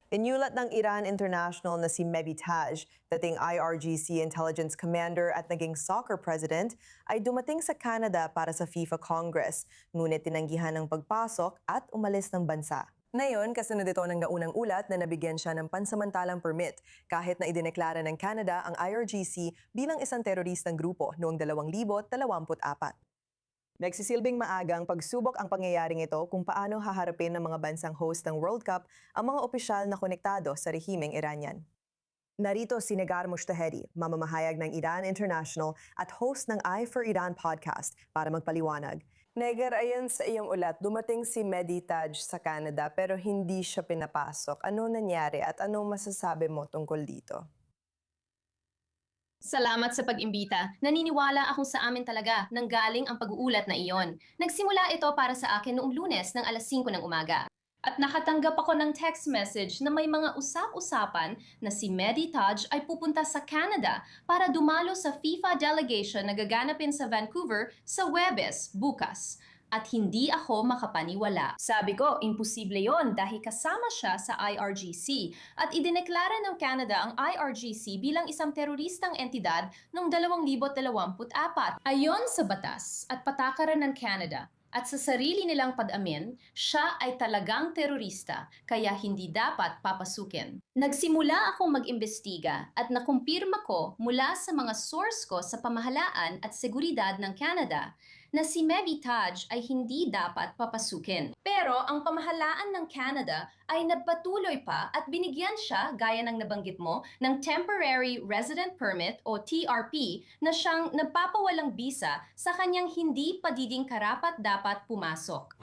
Inyulat ng Iran International na si Mehdi Taj, dating IRGC Intelligence Commander at naging soccer president, ay dumating sa Canada para sa FIFA Congress, ngunit tinanggihan ng pagpasok at umalis ng bansa. Ngayon, kasunod ito ng naunang ulat na nabigyan siya ng pansamantalang permit kahit na idineklara ng Canada ang IRGC bilang isang teroristang grupo noong 2024. Nagsisilbing maagang pagsubok ang pangyayaring ito kung paano haharapin ng mga bansang host ng World Cup ang mga opisyal na konektado sa rehimeng Iranian. Narito si Negar Moshtahedi, mamamahayag ng Iran International at host ng Eye for Iran podcast para magpaliwanag. Negar, ayon sa iyong ulat, dumating si Mehdi Taj sa Canada pero hindi siya pinapasok. Ano nangyari at ano masasabi mo tungkol dito? Salamat sa pag-imbita. Naniniwala akong sa amin talaga nang galing ang pag-uulat na iyon. Nagsimula ito para sa akin noong Lunes ng alas 5 ng umaga. At nakatanggap ako ng text message na may mga usap-usapan na si Mehdi Taj ay pupunta sa Canada para dumalo sa FIFA delegation na gaganapin sa Vancouver sa Huwebes bukas. At hindi ako makapaniwala. Sabi ko, imposible yon dahil kasama siya sa IRGC at idineklara ng Canada ang IRGC bilang isang teroristang entidad noong 2024. Ayon sa batas at patakaran ng Canada at sa sarili nilang pag-amin, siya ay talagang terorista kaya hindi dapat papasukin. Nagsimula akong mag-imbestiga at nakumpirma ko mula sa mga source ko sa pamahalaan at seguridad ng Canada na si Mehdi Taj ay hindi dapat papasukin. Pero ang pamahalaan ng Canada ay nagpatuloy pa at binigyan siya, gaya ng nabanggit mo, ng Temporary Resident Permit o TRP na siyang nagpapawalang bisa sa kanyang hindi pagiging karapat-dapat pumasok.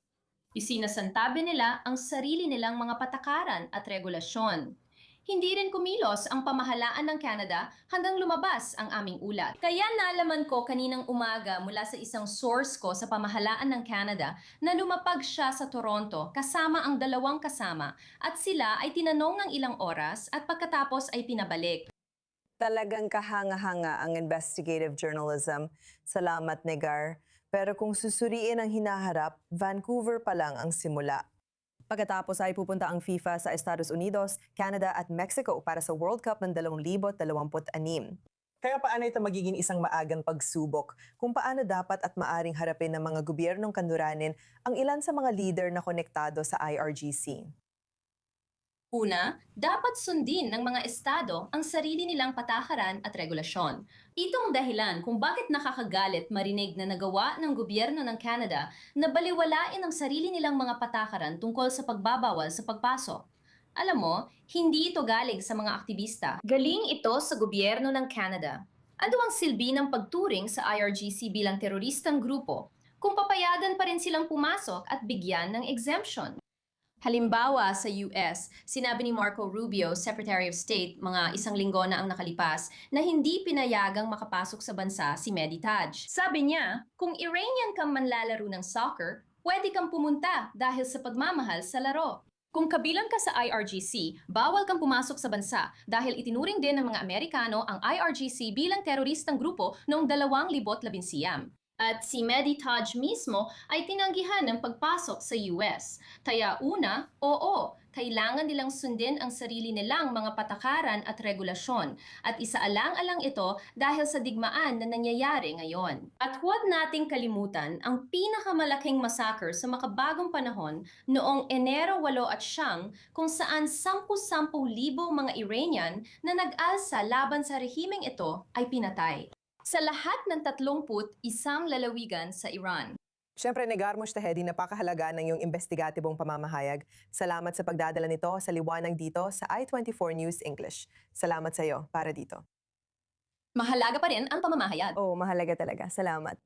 Isinasantabi nila ang sarili nilang mga patakaran at regulasyon. Hindi rin kumilos ang pamahalaan ng Canada hanggang lumabas ang aming ulat. Kaya nalaman ko kaninang umaga mula sa isang source ko sa pamahalaan ng Canada na lumapag siya sa Toronto kasama ang dalawang kasama at sila ay tinanong ng ilang oras at pagkatapos ay pinabalik. Talagang kahanga-hanga ang investigative journalism. Salamat, Negar. Pero kung susuriin ang hinaharap, Vancouver pa lang ang simula. Pagkatapos ay pupunta ang FIFA sa Estados Unidos, Canada at Mexico para sa World Cup ng 2026. Kaya paano ito magiging isang maagang pagsubok kung paano dapat at maaring harapin ng mga gobyernong kanluranin ang ilan sa mga leader na konektado sa IRGC? Una, dapat sundin ng mga estado ang sarili nilang patakaran at regulasyon. Ito ang dahilan kung bakit nakakagalit marinig na nagawa ng gobyerno ng Canada na baliwalain ang sarili nilang mga patakaran tungkol sa pagbabawal sa pagpasok. Alam mo, hindi ito galing sa mga aktivista. Galing ito sa gobyerno ng Canada. Ano ang silbi ng pagturing sa IRGC bilang teroristang grupo kung papayagan pa rin silang pumasok at bigyan ng exemption? Halimbawa sa US, sinabi ni Marco Rubio, Secretary of State, mga isang linggo na ang nakalipas, na hindi pinayagang makapasok sa bansa si Mehdi Taj. Sabi niya, kung Iranian kang manlalaro ng soccer, pwede kang pumunta dahil sa pagmamahal sa laro. Kung kabilang ka sa IRGC, bawal kang pumasok sa bansa dahil itinuring din ng mga Amerikano ang IRGC bilang teroristang grupo noong 2019. At si Mehdi Taj mismo ay tinanggihan ng pagpasok sa US. Kaya una, oo, kailangan nilang sundin ang sarili nilang mga patakaran at regulasyon. At isaalang-alang ito dahil sa digmaan na nangyayari ngayon. At huwag nating kalimutan ang pinakamalaking massacre sa makabagong panahon noong Enero 8 at 9 kung saan 10,000 mga Iranian na nag-alsa laban sa rehimeng ito ay pinatay. Sa lahat ng 31 lalawigan sa Iran. Siyempre, Negar Moshtahedi, napakahalaga ng iyong investigatibong pamamahayag. Salamat sa pagdadala nito sa liwanag dito sa I24 News English. Salamat sa iyo para dito. Mahalaga pa rin ang pamamahayag. Oo, mahalaga talaga. Salamat.